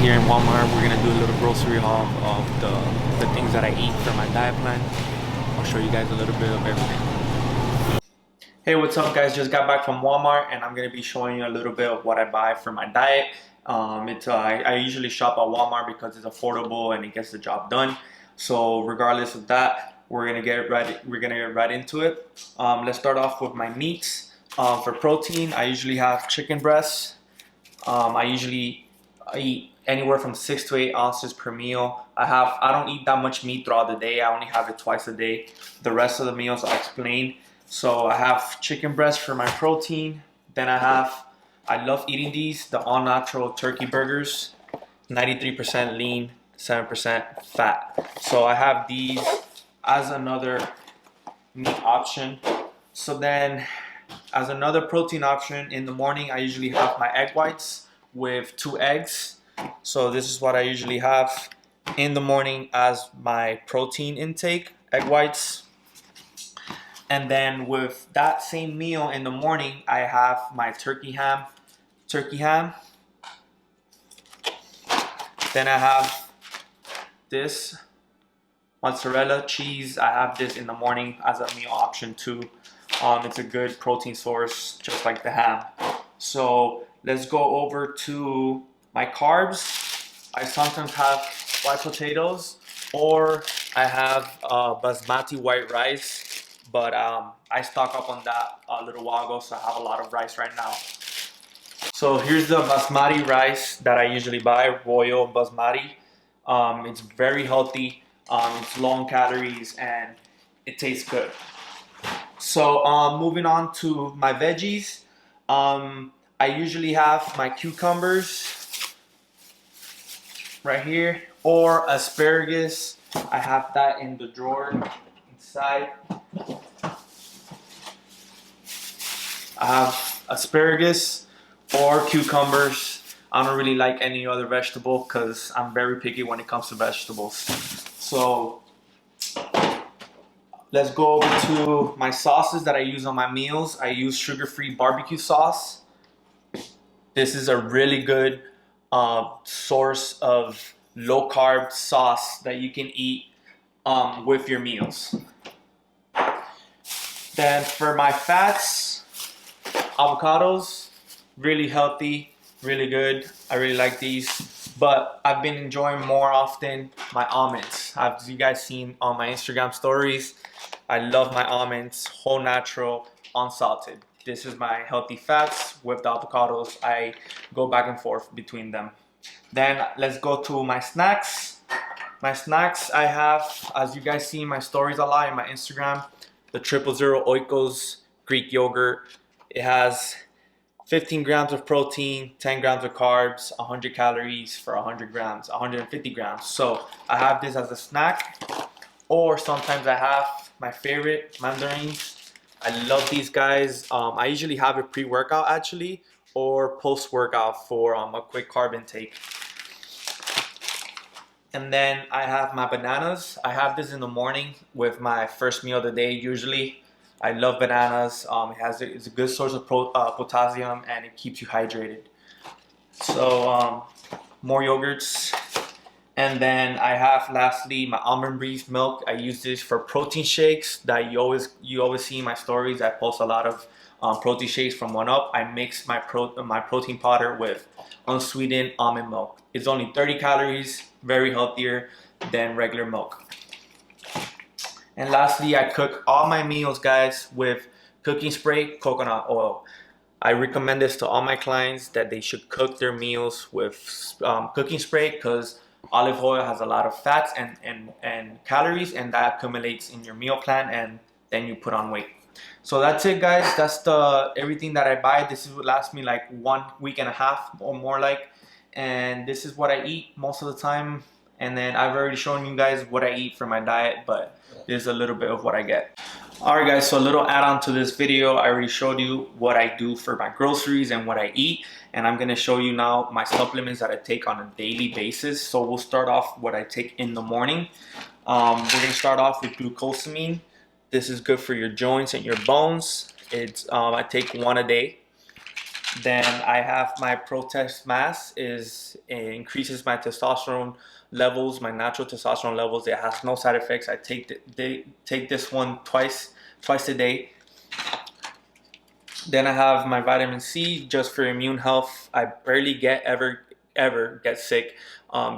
here in Walmart. We're gonna do a little grocery haul of the things that I eat for my diet plan. I'll show you guys a little bit of everything. Hey, what's up guys? Just got back from Walmart and I'm gonna be showing you a little bit of what I buy for my diet. I usually shop at Walmart because it's affordable and it gets the job done. So regardless of that, we're gonna get right into it. Let's start off with my meats. For protein, I usually have chicken breasts. I eat anywhere from 6 to 8 ounces per meal. I don't eat that much meat throughout the day. I only have it twice a day. The rest of the meals I'll explain. So I have chicken breast for my protein. Then I love eating these, the all natural turkey burgers, 93% lean, 7% fat. So I have these as another meat option. So then as another protein option in the morning, I usually have my egg whites with 2 eggs. So this is what I usually have in the morning as my protein intake, egg whites. And then with that same meal in the morning, I have my turkey ham. Then I have this mozzarella cheese. I have this in the morning as a meal option too. It's a good protein source, just like the ham. So let's go over to my carbs. I sometimes have white potatoes, or I have basmati white rice, but I stock up on that a little while ago, so I have a lot of rice right now. So here's the basmati rice that I usually buy, Royal Basmati. It's very healthy, it's low in calories, and it tastes good. So moving on to my veggies, I usually have my cucumbers right here, or asparagus. I have that in the drawer inside. I have asparagus or cucumbers. I don't really like any other vegetable because I'm very picky when it comes to vegetables. So let's go over to my sauces that I use on my meals. I use sugar-free barbecue sauce. This is a really good source of low-carb sauce that you can eat with your meals. Then for my fats, avocados, really healthy, really good. I really like these. But I've been enjoying more often my almonds. As you guys seen on my Instagram stories, I love my almonds, whole natural, unsalted. This is my healthy fats with the avocados. I go back and forth between them. Then let's go to my snacks. My snacks, I have, as you guys see in my stories a lot in my Instagram, the 000 Oikos Greek yogurt. It has 15 grams of protein, 10 grams of carbs, 100 calories for 100 grams, 150 grams. So I have this as a snack. Or sometimes I have my favorite mandarins. I love these guys. I usually have it pre-workout actually, or post-workout for a quick carb intake. And then I have my bananas. I have this in the morning with my first meal of the day usually. I love bananas. It's a good source of potassium, and it keeps you hydrated. So more yogurts. And then I have lastly my almond breeze milk. I use this for protein shakes that you always see in my stories. I post a lot of protein shakes from 1UP. I mix my protein powder with unsweetened almond milk. It's only 30 calories, very healthier than regular milk. And lastly, I cook all my meals, guys, with cooking spray coconut oil. I recommend this to all my clients that they should cook their meals with cooking spray because olive oil has a lot of fats and calories, and that accumulates in your meal plan, and then you put on weight. So that's it, guys. That's everything that I buy. This would last me like 1.5 weeks or more, and this is what I eat most of the time. And then I've already shown you guys what I eat for my diet, but there's a little bit of what I get. Alright guys, so a little add-on to this video. I already showed you what I do for my groceries and what I eat, and I'm going to show you now my supplements that I take on a daily basis. So we'll start off what I take in the morning. We're going to start off with glucosamine. This is good for your joints and your bones. I take 1 a day. Then I have my Protest Mass. It increases my testosterone levels, my natural testosterone levels. It has no side effects. I take this one twice a day. Then I have my vitamin C just for immune health. I barely ever get sick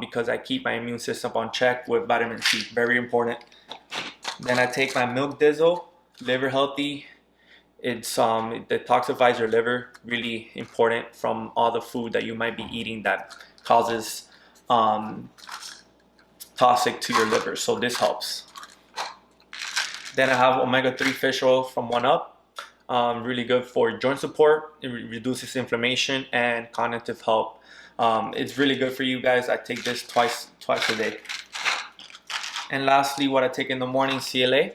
because I keep my immune system on check with vitamin C. Very important. Then I take my Milk Dizzle, liver healthy. It detoxifies your liver. Really important from all the food that you might be eating that causes toxic to your liver. So this helps. Then I have omega-3 fish oil from 1UP. Really good for joint support. It reduces inflammation and cognitive help. It's really good for you guys. I take this twice a day. And lastly, what I take in the morning, CLA.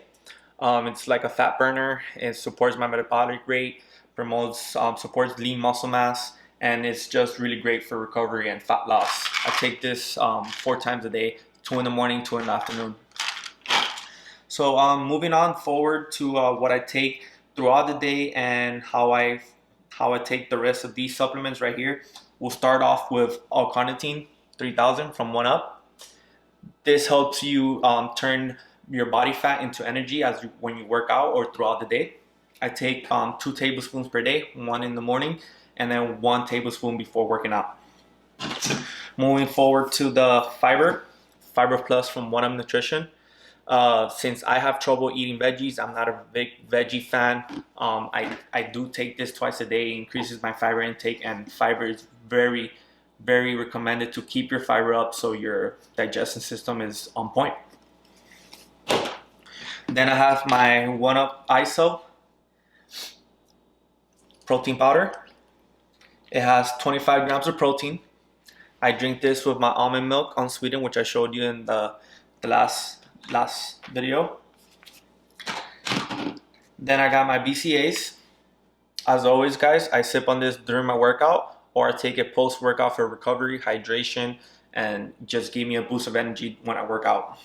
It's like a fat burner. It supports my metabolic rate, supports lean muscle mass, and it's just really great for recovery and fat loss. I take this 4 times a day, 2 in the morning, 2 in the afternoon. So moving on forward to what I take throughout the day and how I take the rest of these supplements right here. We'll start off with L-carnitine 3000 from 1UP. This helps you turn your body fat into energy when you work out or throughout the day. I take 2 tablespoons per day, 1 in the morning, and then 1 tablespoon before working out. Moving forward to the Fiber Plus from 1UP Nutrition. Since I have trouble eating veggies, I'm not a big veggie fan. I do take this twice a day. It increases my fiber intake, and fiber is very, very recommended to keep your fiber up so your digestion system is on point. Then I have my 1UP ISO protein powder. It has 25 grams of protein. I drink this with my almond milk unsweetened, which I showed you in the last video. Then I got my BCAAs. As always, guys, I sip on this during my workout, or I take it post-workout for recovery, hydration, and just give me a boost of energy when I work out.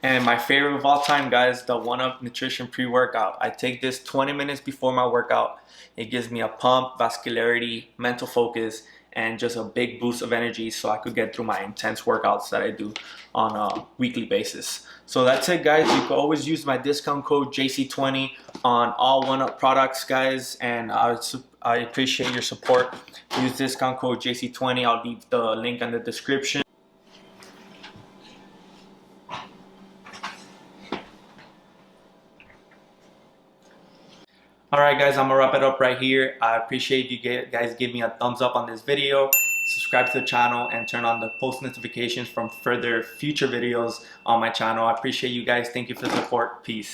And my favorite of all time, guys, the 1UP Nutrition Pre-Workout. I take this 20 minutes before my workout. It gives me a pump, vascularity, mental focus, and just a big boost of energy so I could get through my intense workouts that I do on a weekly basis. So that's it, guys. You can always use my discount code JC20 on all 1UP products, guys, and I appreciate your support. Use discount code JC20. I'll leave the link in the description. Alright, guys, I'm gonna wrap it up right here. I appreciate you guys give me a thumbs up on this video, subscribe to the channel, and turn on the post notifications from future videos on my channel. I appreciate you guys. Thank you for the support. Peace.